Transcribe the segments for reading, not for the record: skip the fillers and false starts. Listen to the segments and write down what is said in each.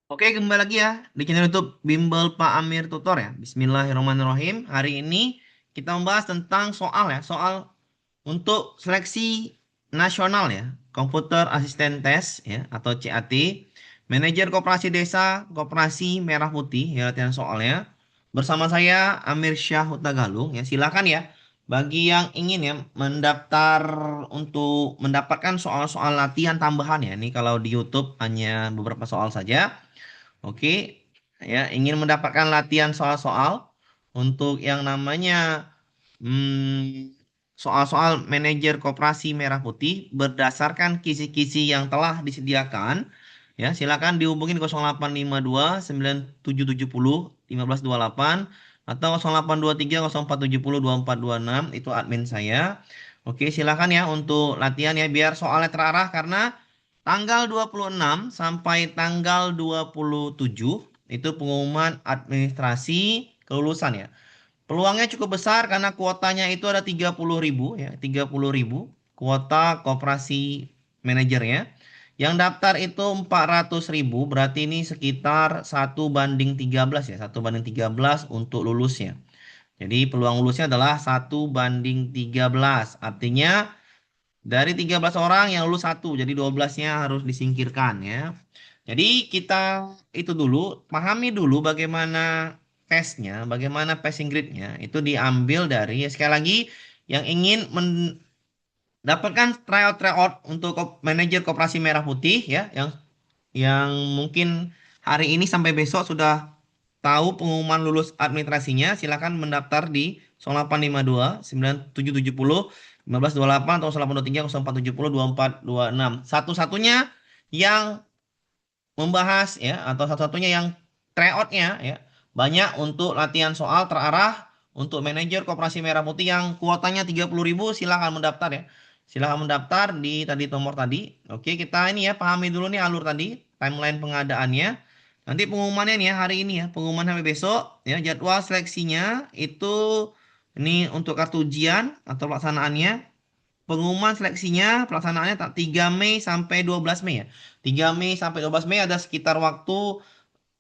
Oke, kembali lagi ya di channel YouTube Bimbel Pak Amir Tutor ya. Bismillahirrahmanirrahim. Hari ini kita membahas tentang soal ya, soal untuk seleksi nasional ya, Komputer Asisten Tes ya atau CAT, Manajer Koperasi Desa, Koperasi Merah Putih ya latihan soalnya. Bersama saya Amir Syah Huta Galung ya. Silakan ya bagi yang ingin ya mendaftar untuk mendapatkan soal-soal latihan tambahan ya. Ini kalau di YouTube hanya beberapa soal saja. Oke, ya ingin mendapatkan latihan soal-soal untuk yang namanya soal-soal manajer koperasi merah putih berdasarkan kisi-kisi yang telah disediakan. Ya, silakan dihubungi di 0852 9770 1528 atau 0823 0470 2426 itu admin saya. Oke, silakan ya untuk latihan ya biar soalnya terarah karena tanggal 26 sampai tanggal 27 itu pengumuman administrasi kelulusan ya. Peluangnya cukup besar karena kuotanya itu ada 30.000 ya, 30.000 kuota koperasi manajernya. Yang daftar itu 400.000, berarti ini sekitar 1:13 ya, 1:13 untuk lulusnya. Jadi peluang lulusnya adalah 1:13. Artinya dari 13 orang yang lulus satu, jadi 12-nya harus disingkirkan ya. Jadi kita itu dulu, pahami dulu bagaimana tesnya, bagaimana passing grade-nya. Itu diambil dari, ya sekali lagi, yang ingin mendapatkan tryout-tryout untuk manajer koperasi merah putih ya, yang mungkin hari ini sampai besok sudah tahu pengumuman lulus administrasinya, silakan mendaftar di 0852 9770 1528 atau 0823 0470 2426. Satu-satunya yang membahas ya atau satu-satunya yang tryoutnya ya banyak untuk latihan soal terarah untuk manajer koperasi merah putih yang kuotanya 30.000 silakan mendaftar ya. Silakan mendaftar di tadi nomor tadi. Oke, kita ini ya pahami dulu nih alur tadi, timeline pengadaannya. Nanti pengumumannya nih ya hari ini ya, pengumuman sampai besok ya. Jadwal seleksinya itu ini untuk kartu ujian atau pelaksanaannya. Pengumuman seleksinya pelaksanaannya 3 Mei sampai 12 Mei ya. 3 Mei sampai 12 Mei ada sekitar waktu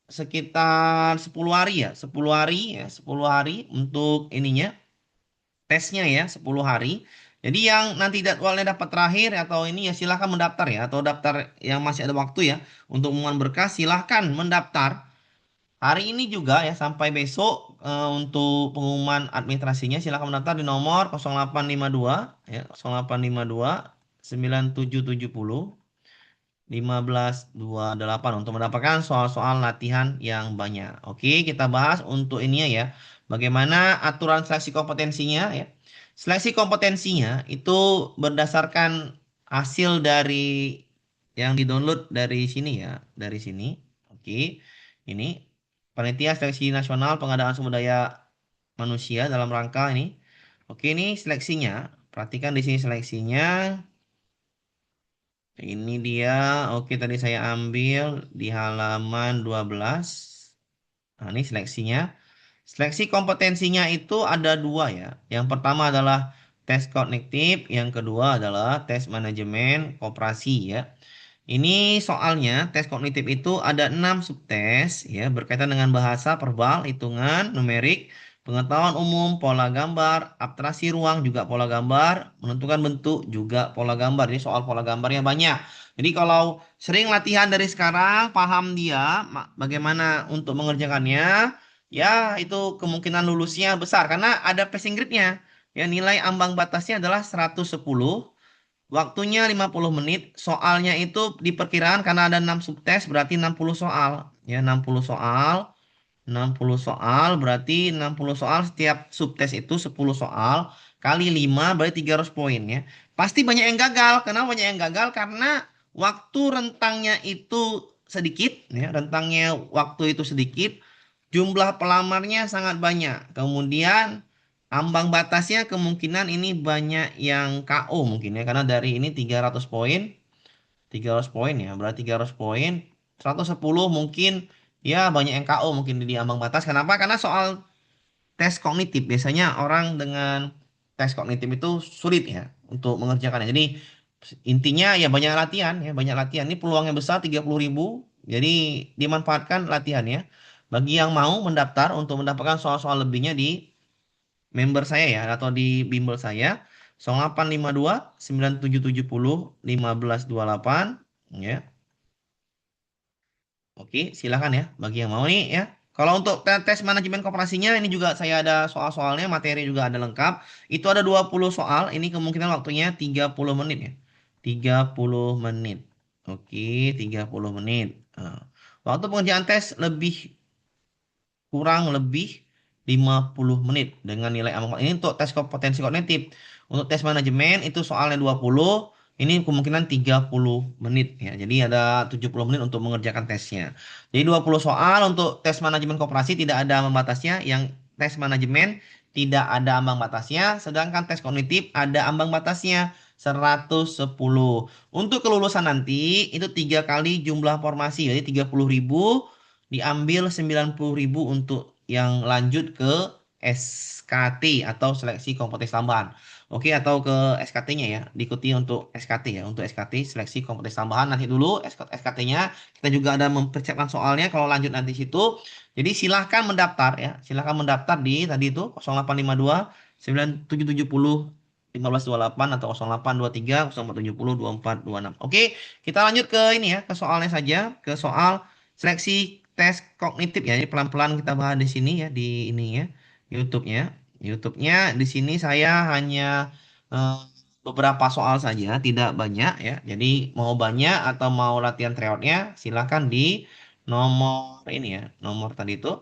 sekitar 10 hari ya. 10 hari ya, 10 hari untuk ininya tesnya ya 10 hari. Jadi yang nanti jadwalnya dapat terakhir atau ini ya silahkan mendaftar ya atau daftar yang masih ada waktu ya untuk pengumuman berkas silahkan mendaftar. Hari ini juga ya sampai besok untuk pengumuman administrasinya silakan mendaftar di nomor 0852 ya 0852 9770 1528 untuk mendapatkan soal-soal latihan yang banyak. Oke, kita bahas untuk ini ya. Bagaimana aturan seleksi kompetensinya ya. Seleksi kompetensinya itu berdasarkan hasil dari yang didownload dari sini ya, dari sini. Oke. Ini Panitia Seleksi Nasional Pengadaan Sumber Daya Manusia dalam rangka ini. Oke, ini seleksinya. Perhatikan di sini seleksinya. Ini dia, oke tadi saya ambil di halaman 12. Nah, ini seleksinya. Seleksi kompetensinya itu ada dua ya. Yang pertama adalah tes kognitif, yang kedua adalah tes manajemen koperasi ya. Ini soalnya tes kognitif itu ada 6 subtes ya berkaitan dengan bahasa, verbal, hitungan, numerik, pengetahuan umum, pola gambar, abstraksi ruang juga pola gambar, menentukan bentuk juga pola gambar. Ini soal pola gambarnya banyak. Jadi kalau sering latihan dari sekarang, paham dia bagaimana untuk mengerjakannya, ya itu kemungkinan lulusnya besar karena ada passing grade-nya. Ya nilai ambang batasnya adalah 110. Waktunya 50 menit. Soalnya itu diperkirakan karena ada 6 subtes berarti 60 soal. Ya, 60 soal. 60 soal berarti 60 soal setiap subtes itu 10 soal kali 5 berarti 300 poin ya. Pasti banyak yang gagal. Kenapa banyak yang gagal? Karena waktu rentangnya itu sedikit ya, rentangnya waktu itu sedikit, jumlah pelamarnya sangat banyak. Kemudian ambang batasnya kemungkinan ini banyak yang KO mungkin ya karena dari ini 300 poin, 300 poin ya. Berarti 300 poin, 110 mungkin ya banyak yang KO mungkin di ambang batas. Kenapa? Karena soal tes kognitif biasanya orang dengan tes kognitif itu sulit ya untuk mengerjakannya. Jadi intinya ya banyak latihan ya, banyak latihan. Ini peluangnya besar 30.000 Jadi dimanfaatkan latihannya. Bagi yang mau mendaftar untuk mendapatkan soal-soal lebihnya di member saya ya atau di bimbel saya 0852 9770 1528 ya. Oke, silakan ya bagi yang mau nih ya. Kalau untuk tes manajemen koperasinya ini juga saya ada soal-soalnya, materi juga ada lengkap. Itu ada 20 soal, ini kemungkinan waktunya 30 menit ya. 30 menit. Oke, 30 menit. Nah, waktu pengerjaan tes lebih kurang lebih 50 menit dengan nilai ambang. Ini untuk tes kompetensi kognitif. Untuk tes manajemen itu soalnya 20, ini kemungkinan 30 menit ya. Jadi ada 70 menit untuk mengerjakan tesnya. Jadi 20 soal untuk tes manajemen koperasi tidak ada ambang batasnya. Yang tes manajemen tidak ada ambang batasnya, sedangkan tes kognitif ada ambang batasnya 110. Untuk kelulusan nanti itu 3 kali jumlah formasi, jadi 30.000 diambil 90.000 untuk yang lanjut ke SKT atau seleksi kompetensi tambahan. Oke, atau ke SKT-nya ya, diikuti untuk SKT ya, untuk SKT seleksi kompetensi tambahan nanti dulu SKT-nya kita juga ada mempersiapkan soalnya kalau lanjut nanti situ. Jadi silahkan mendaftar ya, silahkan mendaftar di tadi itu 0852 9770 1528 atau 0823 0470 2426. Oke, kita lanjut ke ini ya, ke soalnya saja, ke soal seleksi tes kognitif ya. Ini pelan-pelan kita bahas di sini ya di ini ya YouTube-nya. YouTube-nya di sini saya hanya eh, beberapa soal saja, tidak banyak ya. Jadi mau banyak atau mau latihan tryout-nya silahkan di nomor ini ya, nomor tadi itu.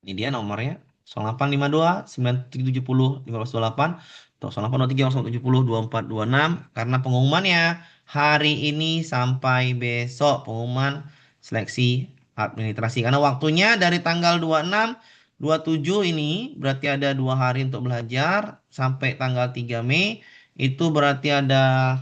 Ini dia nomornya 0852 9770 1528 atau 0823 070 2426 karena pengumumannya hari ini sampai besok pengumuman seleksi administrasi karena waktunya dari tanggal 26 27 ini berarti ada 2 hari untuk belajar sampai tanggal 3 Mei itu berarti ada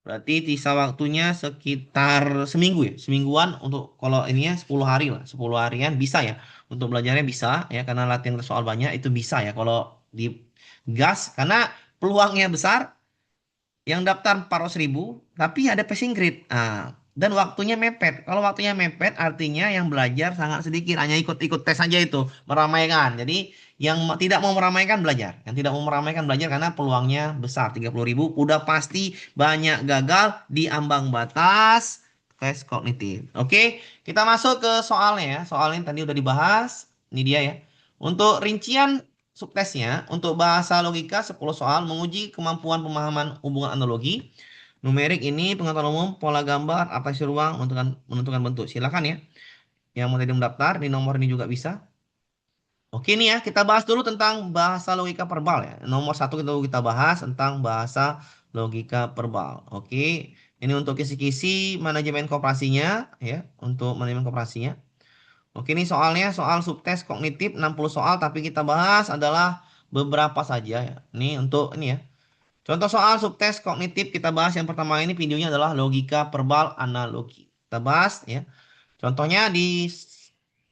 berarti sisa waktunya sekitar seminggu ya, semingguan untuk kalau ininya 10 hari lah, 10 harian bisa ya. Untuk belajarnya bisa ya karena latihan soal banyak itu bisa ya kalau di gas karena peluangnya besar yang daftar 400.000 tapi ada passing grade. Nah, dan waktunya mepet. Kalau waktunya mepet artinya yang belajar sangat sedikit, hanya ikut-ikut tes saja itu, meramaikan. Jadi yang tidak mau meramaikan belajar, yang tidak mau meramaikan belajar karena peluangnya besar 30.000 udah pasti banyak gagal di ambang batas tes kognitif. Oke, kita masuk ke soalnya ya. Soalnya tadi udah dibahas. Ini dia ya. Untuk rincian subtesnya, untuk bahasa logika 10 soal menguji kemampuan pemahaman hubungan analogi. Numerik ini pengetahuan umum, pola gambar, atraksi ruang, menentukan bentuk. Silakan ya. Yang mau tadi mendaftar, di nomor ini juga bisa. Oke nih ya, kita bahas dulu tentang bahasa logika verbal ya. Nomor satu kita bahas tentang bahasa logika verbal. Oke, ini untuk kisi-kisi manajemen koperasinya ya, untuk manajemen koperasinya. Oke, ini soalnya soal subtes kognitif 60 soal, tapi kita bahas adalah beberapa saja ya. Ini untuk ini ya. Contoh soal subtes kognitif kita bahas yang pertama ini videonya adalah logika verbal analogi. Kita bahas ya. Contohnya di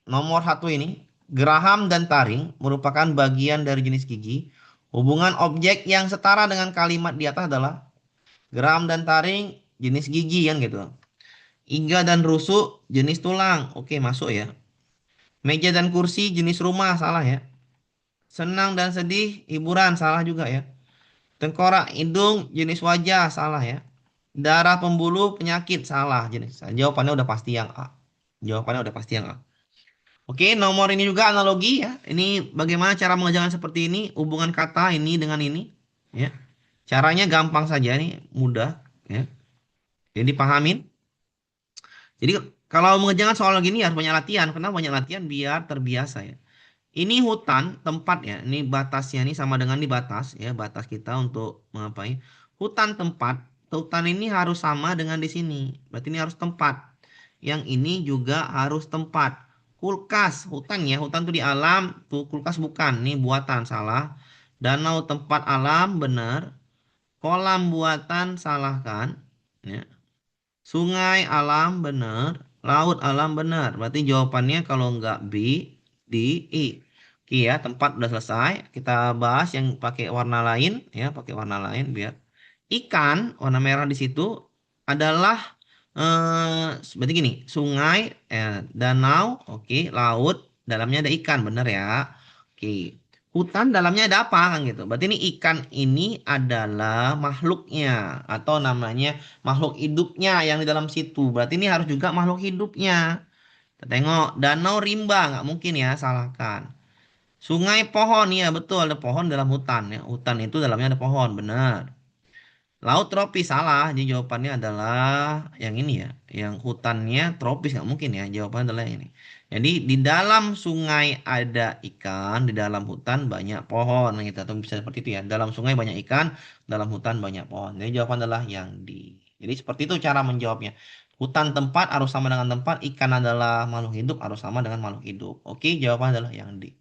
nomor satu ini, geraham dan taring merupakan bagian dari jenis gigi. Hubungan objek yang setara dengan kalimat di atas adalah geraham dan taring jenis gigi kan gitu. Iga dan rusuk jenis tulang. Oke, masuk ya. Meja dan kursi jenis rumah, salah ya. Senang dan sedih, hiburan, salah juga ya. Tengkorak, hidung, jenis wajah, salah ya. Darah pembuluh, penyakit, salah jenis. Jawabannya udah pasti yang A. Jawabannya udah pasti yang A. Oke, nomor ini juga analogi ya. Ini bagaimana cara mengerjakan seperti ini, hubungan kata ini dengan ini, ya. Caranya gampang saja nih, mudah, ya. Jadi pahamin. Jadi kalau mengerjakan soal gini harus banyak latihan. Kenapa banyak latihan? Biar terbiasa ya. Ini hutan tempat ya. Ini batasnya ini sama dengan di batas ya. Batas kita untuk mengapain? Hutan tempat. Hutan ini harus sama dengan di sini. Berarti ini harus tempat. Yang ini juga harus tempat. Kulkas, hutan ya. Hutan tuh di alam. Tuh kulkas bukan. Ini buatan salah. Danau tempat alam benar. Kolam buatan salah kan? Ya. Sungai alam benar, laut alam benar. Berarti jawabannya kalau nggak B, D, I. Oke ya, tempat udah selesai. Kita bahas yang pakai warna lain ya, pakai warna lain biar ikan warna merah di situ adalah Berarti gini, sungai, danau, oke, laut, dalamnya ada ikan, bener ya? Oke, hutan dalamnya ada apa kan gitu? Berarti ini ikan ini adalah makhluknya atau namanya makhluk hidupnya yang di dalam situ. Berarti ini harus juga makhluk hidupnya. Kita tengok danau rimba, nggak mungkin ya, salahkan. Sungai pohon, ya betul ada pohon dalam hutan ya. Hutan itu dalamnya ada pohon, benar. Laut tropis salah. Jadi jawabannya adalah yang ini ya. Yang hutannya tropis nggak mungkin ya. Jawabannya adalah yang ini. Jadi di dalam sungai ada ikan, di dalam hutan banyak pohon gitu. Atau bisa seperti itu ya. Dalam sungai banyak ikan, dalam hutan banyak pohon. Jadi jawaban adalah yang di. Jadi seperti itu cara menjawabnya. Hutan tempat harus sama dengan tempat, ikan adalah makhluk hidup harus sama dengan makhluk hidup. Oke, jawaban adalah yang di.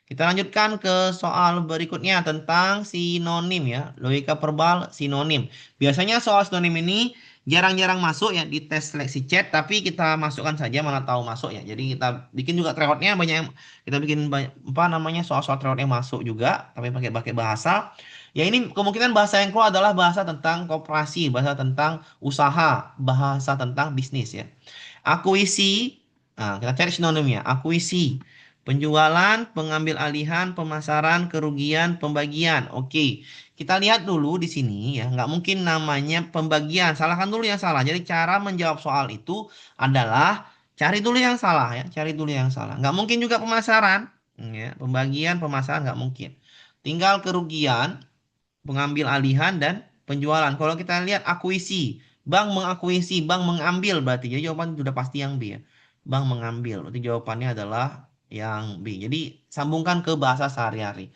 Kita lanjutkan ke soal berikutnya tentang sinonim ya. Logika verbal sinonim. Biasanya soal sinonim ini jarang-jarang masuk ya di tes seleksi chat, tapi kita masukkan saja mana tahu masuk ya. Jadi kita bikin juga tryoutnya banyak kita bikin banyak, apa namanya soal-soal tryout yang masuk juga, tapi pakai pakai bahasa. Ya ini kemungkinan bahasa yang keluar adalah bahasa tentang koperasi, bahasa tentang usaha, bahasa tentang bisnis ya. Akuisi, nah, kita cari sinonimnya. Akuisi, penjualan, pengambil alihan, pemasaran, kerugian, pembagian. Oke, kita lihat dulu di sini ya. Nggak mungkin namanya pembagian. Salahkan dulu yang salah. Jadi cara menjawab soal itu adalah cari dulu yang salah ya. Cari dulu yang salah. Nggak mungkin juga pemasaran. Ya, pembagian, pemasaran nggak mungkin. Tinggal kerugian, pengambil alihan dan penjualan. Kalau kita lihat akuisi, bank mengakuisi, bank mengambil berarti. Jadi jawaban sudah pasti yang B ya. Bank mengambil. Berarti jawabannya adalah yang B. Jadi sambungkan ke bahasa sehari-hari.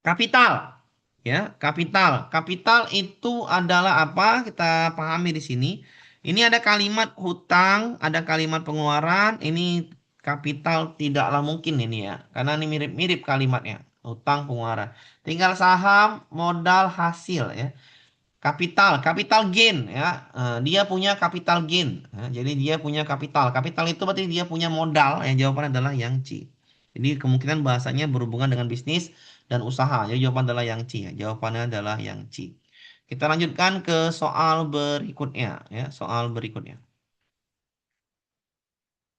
Kapital. Ya, kapital. Kapital itu adalah apa? Kita pahami di sini. Ini ada kalimat hutang, ada kalimat pengeluaran. Ini kapital tidaklah mungkin ini ya. Karena ini mirip-mirip kalimatnya. Hutang, pengeluaran. Tinggal saham, modal, hasil ya. Capital gain ya. Dia punya capital gain. Ya, jadi dia punya kapital. Kapital itu berarti dia punya modal. Yang jawaban adalah yang C. Jadi kemungkinan bahasanya berhubungan dengan bisnis dan usaha. Jadi jawaban adalah yang C. Ya. Jawabannya adalah yang C. Kita lanjutkan ke soal berikutnya ya. Soal berikutnya.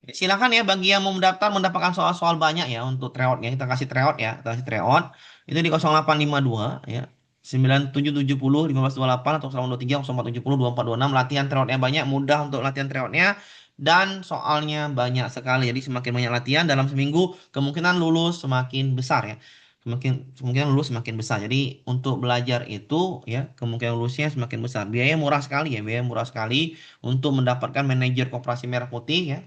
Silakan ya bagi yang mau mendaftar mendapatkan soal-soal banyak ya untuk tryoutnya. Kita kasih tryout ya. Kita kasih tryout. Itu di 0852 ya. 9770 1528 atau 0823 0470 2426 latihan tryoutnya banyak, mudah untuk latihan tryoutnya dan soalnya banyak sekali. Jadi semakin banyak latihan dalam seminggu kemungkinan lulus semakin besar ya. Kemungkinan lulus semakin besar. Jadi untuk belajar itu ya kemungkinan lulusnya semakin besar. Biaya murah sekali ya, biaya murah sekali untuk mendapatkan manajer Koperasi Merah Putih ya.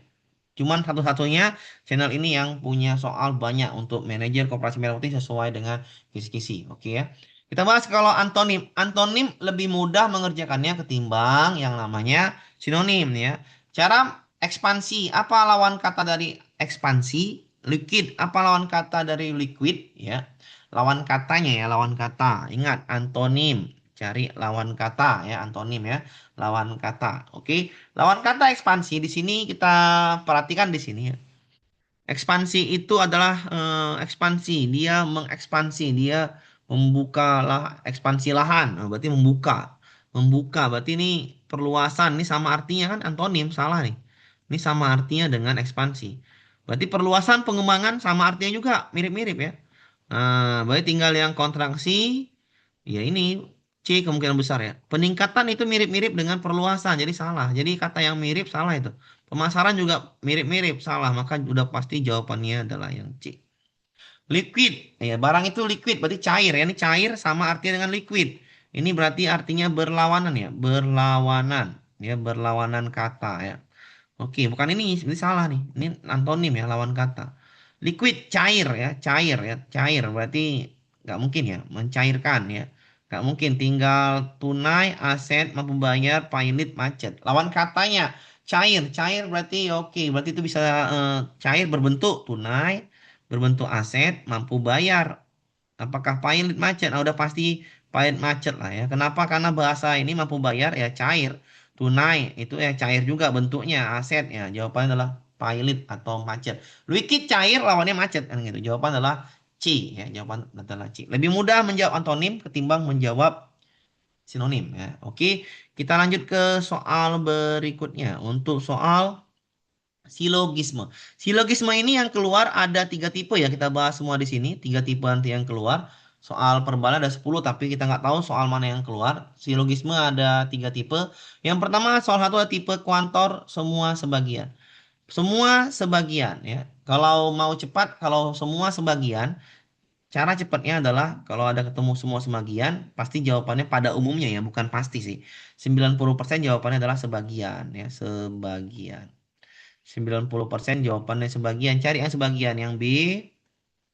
Cuman satu-satunya channel ini yang punya soal banyak untuk manajer Koperasi Merah Putih sesuai dengan kisi-kisi. Oke ya. Kita bahas kalau antonim. Antonim lebih mudah mengerjakannya ketimbang yang namanya sinonim ya. Cara ekspansi. Apa lawan kata dari ekspansi? Liquid. Apa lawan kata dari liquid ya? Lawan katanya ya, lawan kata. Ingat antonim. Cari lawan kata ya, antonim ya. Lawan kata. Oke. Lawan kata ekspansi di sini kita perhatikan di sini ya. Ekspansi itu adalah ekspansi. Dia mengekspansi, dia membuka lah ekspansi lahan. Nah, berarti membuka. Membuka berarti ini perluasan. Ini sama artinya kan antonim, salah nih. Ini sama artinya dengan ekspansi. Berarti perluasan pengembangan sama artinya juga mirip-mirip ya. Nah, berarti tinggal yang kontraksi. Ya ini C kemungkinan besar ya. Peningkatan itu mirip-mirip dengan perluasan, jadi salah. Jadi kata yang mirip salah itu. Pemasaran juga mirip-mirip salah, maka udah pasti jawabannya adalah yang C. Liquid, ya barang itu liquid berarti cair ya. Ini cair sama artinya dengan liquid. Ini berarti artinya berlawanan ya, berlawanan ya, berlawanan kata ya. Oke, bukan ini salah nih. Ini antonim ya, lawan kata. Liquid cair ya, cair ya, cair berarti nggak mungkin ya, mencairkan ya. Nggak mungkin tinggal tunai, aset, mampu bayar, pilot, macet. Lawan katanya cair, cair berarti oke, berarti itu bisa cair berbentuk tunai, berbentuk aset, mampu bayar. Apakah pilot macet? Nah, udah pasti pilot macet lah ya. Kenapa? Karena bahasa ini mampu bayar ya cair. Tunai itu ya cair juga bentuknya aset ya. Jawabannya adalah pilot atau macet. Liquid cair lawannya macet kan gitu. Jawaban adalah C ya. Jawaban adalah C. Lebih mudah menjawab antonim ketimbang menjawab Sinonim ya. Oke, kita lanjut ke soal berikutnya. Untuk soal silogisme. Silogisme ini yang keluar ada tiga tipe ya. Kita bahas semua di sini. Tiga tipe nanti yang keluar. Soal perbalan ada 10 tapi kita nggak tahu soal mana yang keluar. Silogisme ada tiga tipe. Yang pertama soal satu ada tipe kuantor semua sebagian. Semua sebagian ya. Kalau mau cepat, kalau semua sebagian, cara cepatnya adalah kalau ada ketemu semua sebagian, pasti jawabannya pada umumnya ya, bukan pasti sih. 90% jawabannya adalah sebagian ya, sebagian. 90% jawabannya sebagian. Cari yang sebagian, yang B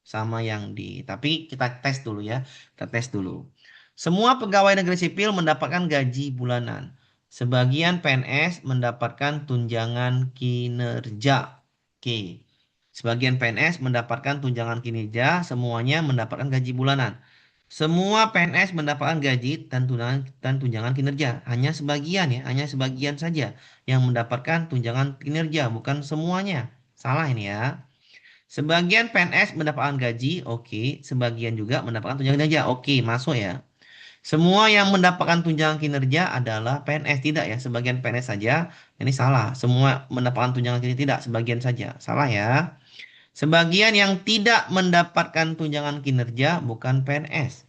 sama yang D. Tapi kita tes dulu ya. Kita tes dulu. Semua pegawai negeri sipil mendapatkan gaji bulanan. Sebagian PNS mendapatkan tunjangan kinerja. Oke. Sebagian PNS mendapatkan tunjangan kinerja, semuanya mendapatkan gaji bulanan. Semua PNS mendapatkan gaji dan tunjangan kinerja. Hanya sebagian ya, hanya sebagian saja yang mendapatkan tunjangan kinerja, bukan semuanya. Salah ini ya. Sebagian PNS mendapatkan gaji, oke. Sebagian juga mendapatkan tunjangan kinerja, oke, masuk ya. Semua yang mendapatkan tunjangan kinerja adalah PNS, tidak ya. Sebagian PNS saja, ini salah. Semua mendapatkan tunjangan kinerja, tidak. Sebagian saja, salah ya. Sebagian yang tidak mendapatkan tunjangan kinerja bukan PNS.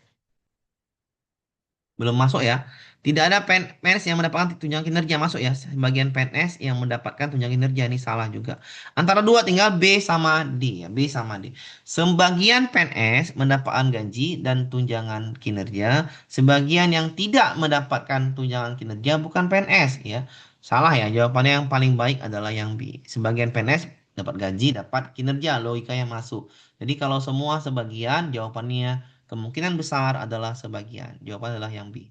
Belum masuk ya. Tidak ada PNS yang mendapatkan tunjangan kinerja masuk ya. Sebagian PNS yang mendapatkan tunjangan kinerja ini salah juga. Antara dua tinggal B sama D ya. B sama D. Sebagian PNS mendapatkan gaji dan tunjangan kinerja. Sebagian yang tidak mendapatkan tunjangan kinerja bukan PNS ya. Salah ya. Jawabannya yang paling baik adalah yang B. Sebagian PNS dapat gaji, dapat kinerja. Logika yang masuk. Jadi kalau semua sebagian jawabannya kemungkinan besar adalah sebagian. Jawaban adalah yang B.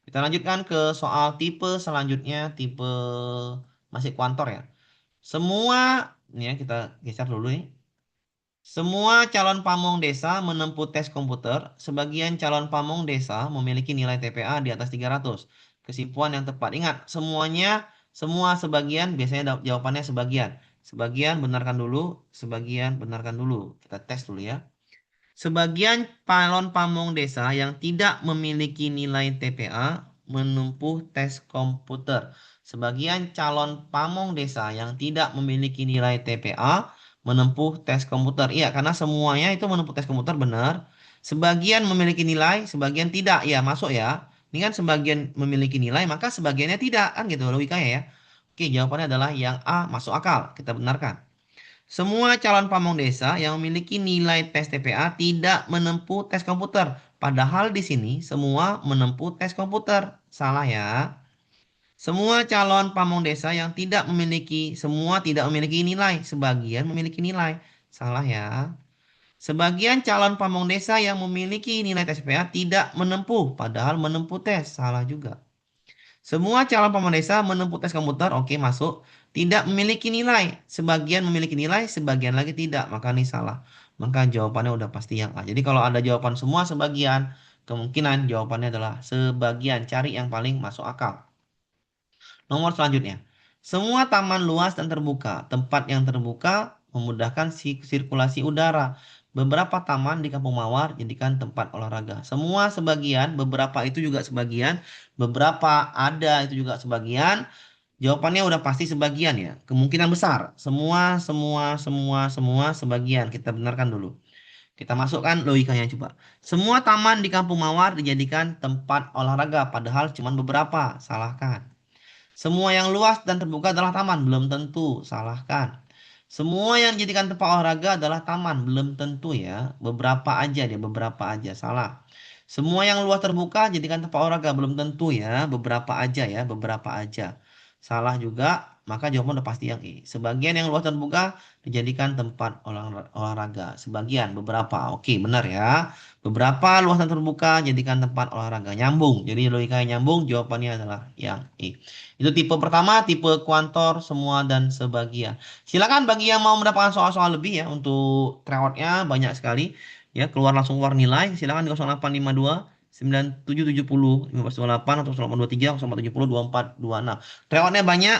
Kita lanjutkan ke soal tipe selanjutnya, tipe masih kuantor ya. Semua, ini ya kita geser dulu nih. Semua calon pamong desa menempuh tes komputer. Sebagian calon pamong desa memiliki nilai TPA di atas 300. Kesimpulan yang tepat. Ingat, semuanya, semua sebagian, biasanya jawabannya sebagian. Sebagian benarkan dulu, sebagian benarkan dulu. Kita tes dulu ya. Sebagian calon pamong desa yang tidak memiliki nilai TPA menempuh tes komputer. Sebagian calon pamong desa yang tidak memiliki nilai TPA menempuh tes komputer. Iya, karena semuanya itu menempuh tes komputer benar. Sebagian memiliki nilai, sebagian tidak. Ya, masuk ya. Ini kan sebagian memiliki nilai, maka sebagiannya tidak. Kan gitu logikanya ya. Oke, jawabannya adalah yang A, masuk akal. Kita benarkan. Semua calon pamong desa yang memiliki nilai tes TPA tidak menempuh tes komputer. Padahal di sini semua menempuh tes komputer. Salah ya. Semua calon pamong desa yang semua tidak memiliki nilai. Sebagian memiliki nilai. Salah ya. Sebagian calon pamong desa yang memiliki nilai tes TPA tidak menempuh. Padahal menempuh tes. Salah juga. Semua calon pemenuh desa menempuh tes komputer, oke masuk. Tidak memiliki nilai. Sebagian memiliki nilai, sebagian lagi tidak. Maka ini salah. Maka jawabannya udah pasti yang A. Jadi kalau ada jawaban semua sebagian, kemungkinan jawabannya adalah sebagian. Cari yang paling masuk akal. Nomor selanjutnya. Semua taman luas dan terbuka. Tempat yang terbuka memudahkan sirkulasi udara. Beberapa taman di Kampung Mawar jadikan tempat olahraga. Semua sebagian, beberapa itu juga sebagian, beberapa ada itu juga sebagian. Jawabannya udah pasti sebagian ya. Kemungkinan besar. Semua sebagian. Kita benarkan dulu. Kita masukkan logikanya coba. Semua taman di Kampung Mawar dijadikan tempat olahraga, padahal cuma beberapa. Salahkan. Semua yang luas dan terbuka adalah taman, belum tentu. Salahkan. Semua yang dijadikan tempat olahraga adalah taman, belum tentu ya. Beberapa aja dia, beberapa aja. Salah. Semua yang luas terbuka jadikan tempat olahraga, belum tentu ya. Beberapa aja ya, beberapa aja. Salah juga, maka jawaban udah pasti yang E. Sebagian yang luas terbuka dijadikan tempat olahraga. Sebagian, beberapa. Oke, benar ya. Beberapa luas dan terbuka jadikan tempat olahraga. Nyambung. Jadi logikanya nyambung, jawabannya adalah yang E. Itu tipe pertama, tipe kuantor, semua dan sebagian. Silakan bagi yang mau mendapatkan soal-soal lebih ya untuk tryoutnya banyak sekali. Ya, langsung keluar nilai. Silakan di 0852 9770 1528 atau 0823 0470 2426. Tryoutnya banyak,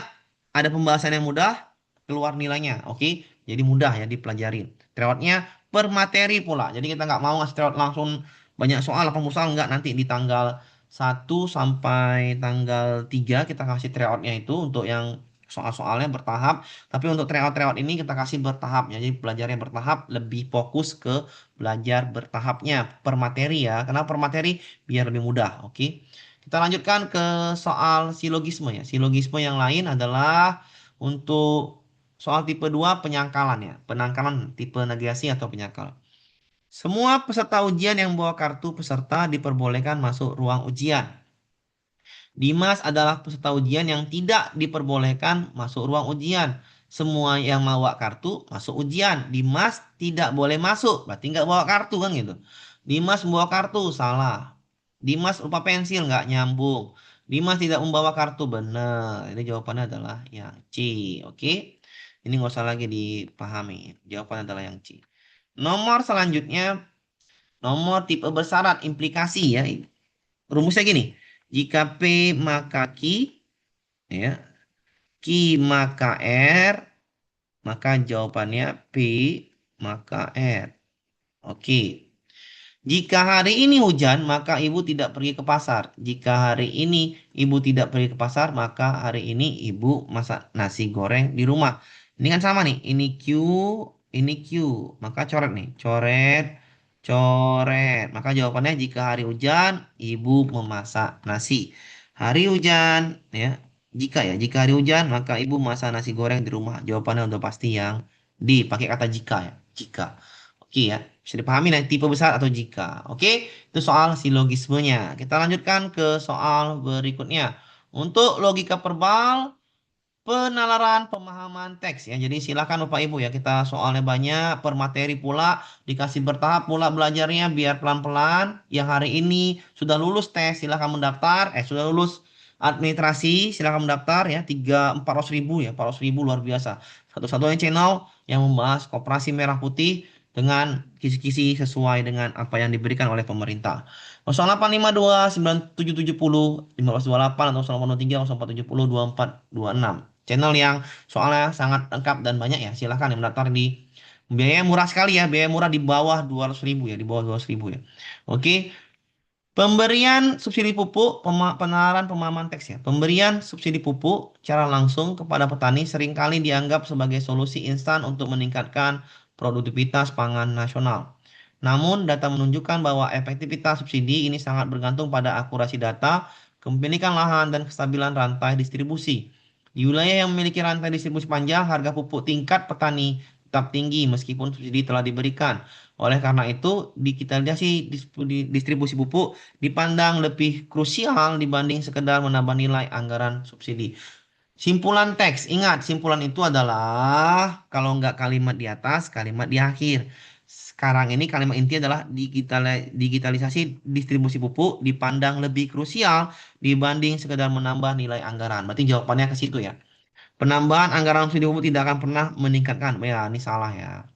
ada pembahasan yang mudah, keluar nilainya. Oke, jadi mudah ya dipelajarin. Tryoutnya per materi pula. Jadi kita nggak mau ngasih tryout langsung banyak soal 80 soal nggak nanti di tanggal 1 sampai tanggal 3 kita kasih tryoutnya itu untuk yang soal-soalnya bertahap. Tapi untuk tryout-tryout ini kita kasih bertahap ya. Jadi belajarnya bertahap, lebih fokus ke belajar bertahapnya per materi ya. Karena per materi biar lebih mudah. Oke. Kita lanjutkan ke soal silogisme ya. Silogisme yang lain adalah untuk soal tipe 2 penyangkalan ya. Penangkalan tipe negasi atau penyangkalan. Semua peserta ujian yang membawa kartu peserta diperbolehkan masuk ruang ujian. Dimas adalah peserta ujian yang tidak diperbolehkan masuk ruang ujian. Semua yang bawa kartu masuk ujian. Dimas tidak boleh masuk, berarti nggak bawa kartu kan gitu. Dimas membawa kartu, salah. Dimas lupa pensil, nggak nyambung. Dimas tidak membawa kartu, benar. Ini jawabannya adalah yang C, oke? Ini nggak usah lagi dipahami. Jawabannya adalah yang C. Nomor selanjutnya, nomor tipe bersyarat implikasi ya. Rumusnya gini. Jika P maka Q, ya, Q maka R, maka jawabannya P maka R. Oke. Jika hari ini hujan, maka ibu tidak pergi ke pasar. Jika hari ini ibu tidak pergi ke pasar, maka hari ini ibu masak nasi goreng di rumah. Ini kan sama nih. Ini Q, ini Q. Maka coret nih. Coret, coret. Maka jawabannya jika hari hujan, ibu memasak nasi. Hari hujan, ya. Jika hari hujan, maka ibu masak nasi goreng di rumah. Jawabannya udah pasti yang D. Pakai kata jika ya. Jika. Oke ya, bisa dipahami nanti tipe besar atau jika. Oke, itu soal silogismenya. Kita lanjutkan ke soal berikutnya. Untuk logika verbal, penalaran pemahaman teks ya. Jadi silakan Bapak Ibu ya, kita soalnya banyak, per materi pula, dikasih bertahap pula belajarnya biar pelan-pelan. Yang hari ini sudah lulus tes, silakan mendaftar. Sudah lulus administrasi, silakan mendaftar ya. 400.000 ya, 400.000 luar biasa. Satu-satunya channel yang membahas koperasi merah putih dengan kisi-kisi sesuai dengan apa yang diberikan oleh pemerintah. 0852 9770 1528 atau 0823 0470 2426. Channel yang soalnya sangat lengkap dan banyak ya. Silahkan yang mendaftar di biaya murah sekali ya. Biaya murah di bawah 200.000 ya. Di bawah 200.000 ya. Oke. Pemberian subsidi pupuk, penalaran pemahaman teks ya. Pemberian subsidi pupuk secara langsung kepada petani seringkali dianggap sebagai solusi instan untuk meningkatkan produktivitas pangan nasional. Namun, data menunjukkan bahwa efektivitas subsidi ini sangat bergantung pada akurasi data, kepemilikan lahan, dan kestabilan rantai distribusi. Di wilayah yang memiliki rantai distribusi panjang, harga pupuk tingkat petani tetap tinggi meskipun subsidi telah diberikan. Oleh karena itu, digitalisasi distribusi pupuk dipandang lebih krusial dibanding sekedar menambah nilai anggaran subsidi. Simpulan teks, ingat simpulan itu adalah kalau nggak kalimat di atas, kalimat di akhir. Sekarang ini kalimat inti adalah digitalisasi distribusi pupuk dipandang lebih krusial dibanding sekedar menambah nilai anggaran. Berarti jawabannya ke situ ya. Penambahan anggaran subsidi pupuk tidak akan pernah meningkatkan. Ya, ini salah ya.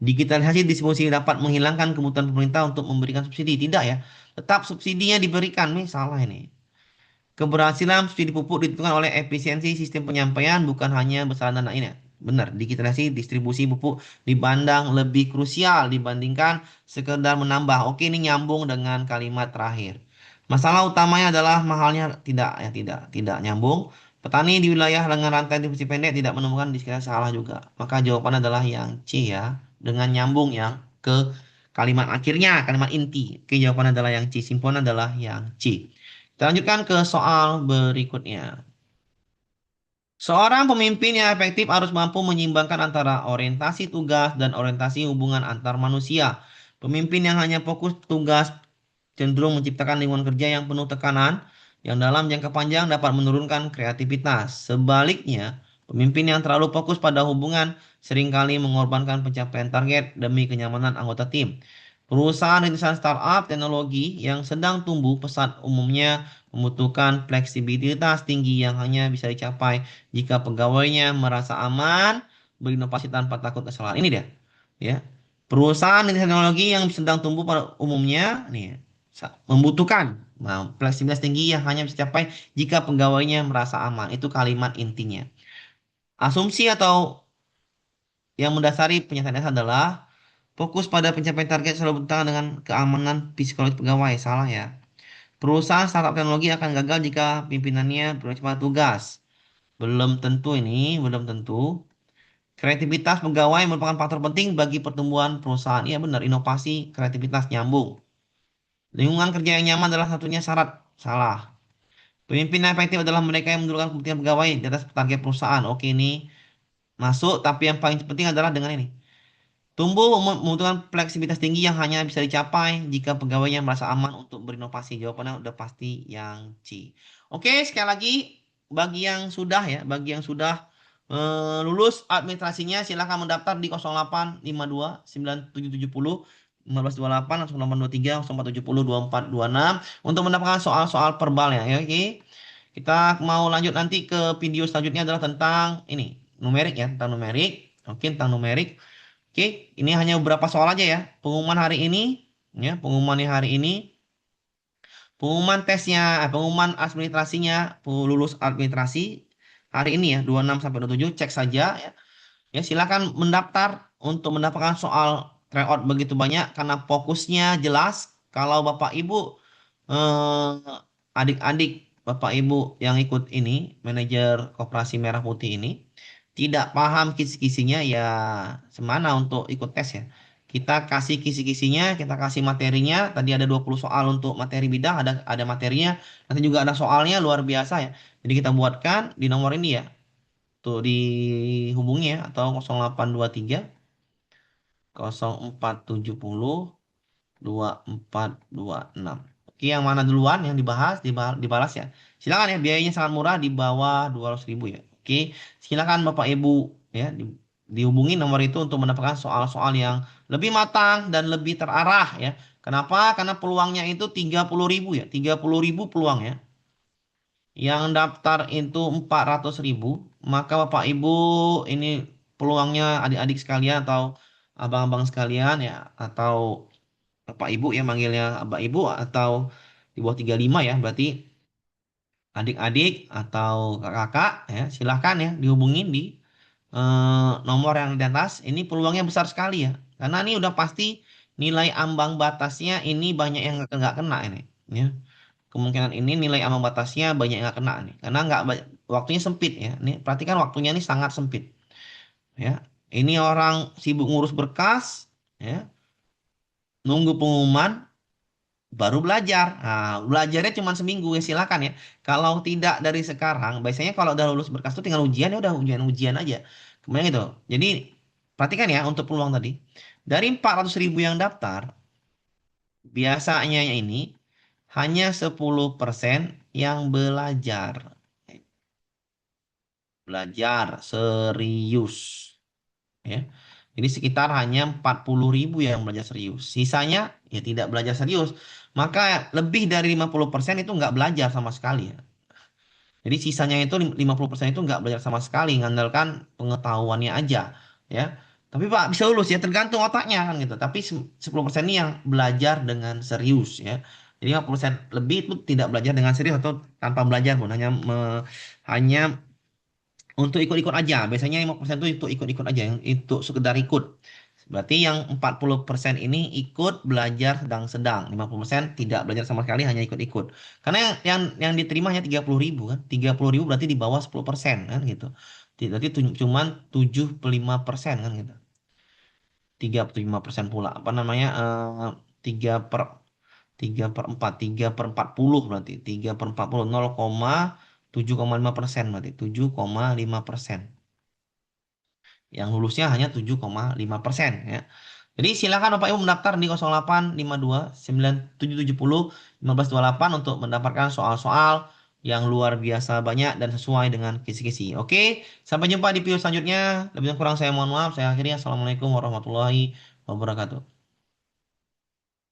Digitalisasi distribusi dapat menghilangkan kebutuhan pemerintah untuk memberikan subsidi. Tidak ya. Tetap subsidinya diberikan. Ini salah ini. Keberhasilan subsidi pupuk ditentukan oleh efisiensi sistem penyampaian bukan hanya besaran dana ini. Benar, digitalisasi distribusi pupuk dipandang lebih krusial dibandingkan sekedar menambah. Oke, ini nyambung dengan kalimat terakhir. Masalah utamanya adalah mahalnya tidak nyambung. Petani di wilayah dengan rantai distribusi pendek tidak menemukan diskriminasi salah juga. Maka jawaban adalah yang C ya, dengan nyambung yang ke kalimat akhirnya, kalimat inti. Oke, jawaban adalah yang C. Simpulan adalah yang C. Kita lanjutkan ke soal berikutnya. Seorang pemimpin yang efektif harus mampu menyeimbangkan antara orientasi tugas dan orientasi hubungan antar manusia. Pemimpin yang hanya fokus tugas cenderung menciptakan lingkungan kerja yang penuh tekanan, yang dalam jangka panjang dapat menurunkan kreativitas. Sebaliknya, pemimpin yang terlalu fokus pada hubungan seringkali mengorbankan pencapaian target demi kenyamanan anggota tim. Perusahaan rintisan startup teknologi yang sedang tumbuh pesat umumnya membutuhkan fleksibilitas tinggi yang hanya bisa dicapai jika pegawainya merasa aman berinovasi tanpa takut kesalahan. Ini dia, ya. Perusahaan teknologi yang sedang tumbuh pada umumnya nih membutuhkan fleksibilitas tinggi yang hanya bisa dicapai jika pegawainya merasa aman. Itu kalimat intinya. Asumsi atau yang mendasari pernyataan adalah fokus pada pencapaian target selalu bertentangan dengan keamanan psikologis pegawai. Salah ya. Perusahaan startup teknologi akan gagal jika pimpinannya cepat tugas. Belum tentu ini, belum tentu. Kreativitas pegawai merupakan faktor penting bagi pertumbuhan perusahaan. Iya benar, inovasi, kreativitas nyambung. Lingkungan kerja yang nyaman adalah satunya syarat. Salah. Pemimpin yang efektif adalah mereka yang menentukan kepentingan pegawai di atas target perusahaan. Oke, ini masuk, tapi yang paling penting adalah dengan ini. Tumbuh membutuhkan fleksibilitas tinggi yang hanya bisa dicapai jika pegawainya merasa aman untuk berinovasi. Jawabannya udah pasti yang C. Oke, sekali lagi bagi yang sudah ya, bagi yang sudah lulus administrasinya silahkan mendaftar di 0852 9770 1528 0823 0470 2426 untuk mendapatkan soal-soal verbalnya ya. Oke. Kita mau lanjut nanti ke video selanjutnya adalah tentang ini, numerik ya, tentang numerik. Oke, tentang numerik. Oke, ini hanya beberapa soal aja ya. Pengumuman hari ini, ya, pengumuman hari ini, pengumuman tesnya, pengumuman administrasinya, lulus administrasi hari ini ya, 26 sampai 27, cek saja ya. Ya, silakan mendaftar untuk mendapatkan soal tryout begitu banyak karena fokusnya jelas. Kalau Bapak Ibu adik-adik Bapak Ibu yang ikut ini, manajer Koperasi Merah Putih ini, tidak paham kisi-kisinya ya semana untuk ikut tes ya. Kita kasih kisi-kisinya, kita kasih materinya. Tadi ada 20 soal untuk materi bidang, ada materinya. Nanti juga ada soalnya luar biasa ya. Jadi kita buatkan di nomor ini ya. Tuh dihubungi ya atau 0823 0470 2426. Oke, yang mana duluan yang dibahas, dibalas ya. Silakan ya, biayanya sangat murah di bawah 200.000 ya. Oke, silakan Bapak Ibu ya dihubungi nomor itu untuk mendapatkan soal-soal yang lebih matang dan lebih terarah ya. Kenapa? Karena peluangnya itu 30.000 ya. 30.000 peluang ya. Yang daftar itu 400.000, maka Bapak Ibu ini peluangnya adik-adik sekalian atau abang-abang sekalian ya atau Bapak Ibu yang manggilnya Bapak Ibu atau di bawah 35 ya, berarti adik-adik atau kakak ya, silahkan ya dihubungin di nomor yang di atas. Ini peluangnya besar sekali ya, karena ini udah pasti nilai ambang batasnya ini banyak yang nggak kena ini. Ya. Kemungkinan ini nilai ambang batasnya banyak yang nggak kena nih, karena nggak waktunya sempit ya. Ini perhatikan waktunya ini sangat sempit ya. Ini orang sibuk ngurus berkas ya, nunggu pengumuman baru belajar. Nah, belajarnya cuma seminggu ya silakan ya. Kalau tidak dari sekarang, biasanya kalau udah lulus berkas itu tinggal ujian ya udah ujian-ujian aja. Kemudian gitu. Jadi perhatikan ya untuk peluang tadi. Dari 400.000 yang daftar, biasanya ini hanya 10% yang belajar. Belajar serius. Ya. Jadi sekitar hanya 40.000 yang belajar serius. Sisanya ya tidak belajar serius. Maka lebih dari 50% itu nggak belajar sama sekali ya. Jadi sisanya itu 50% itu nggak belajar sama sekali, ngandalkan pengetahuannya aja ya. Tapi Pak bisa lulus ya tergantung otaknya kan gitu. Tapi 10% ini yang belajar dengan serius ya. Jadi 50% lebih itu tidak belajar dengan serius atau tanpa belajar pun hanya untuk ikut-ikut aja. Biasanya 5% itu untuk ikut-ikut aja, yang itu sekedar ikut. Berarti yang 40% ini ikut belajar sedang-sedang. 50% tidak belajar sama sekali, hanya ikut-ikut. Karena yang diterima hanya 30.000 kan. 30.000 berarti di bawah 10% kan gitu. Berarti cuman 75% kan gitu. 35% pula. Apa namanya? 3 per 3 per 4. 3/40 berarti. 3/40. 0,7,5% berarti. 7,5%. Yang lulusnya hanya 7,5% ya. Jadi silakan Bapak Ibu mendaftar di 0852 9770 1528 untuk mendapatkan soal-soal yang luar biasa banyak dan sesuai dengan kisi-kisi. Oke, sampai jumpa di video selanjutnya. Lebih kurang saya mohon maaf. Saya akhiri. Assalamualaikum warahmatullahi wabarakatuh.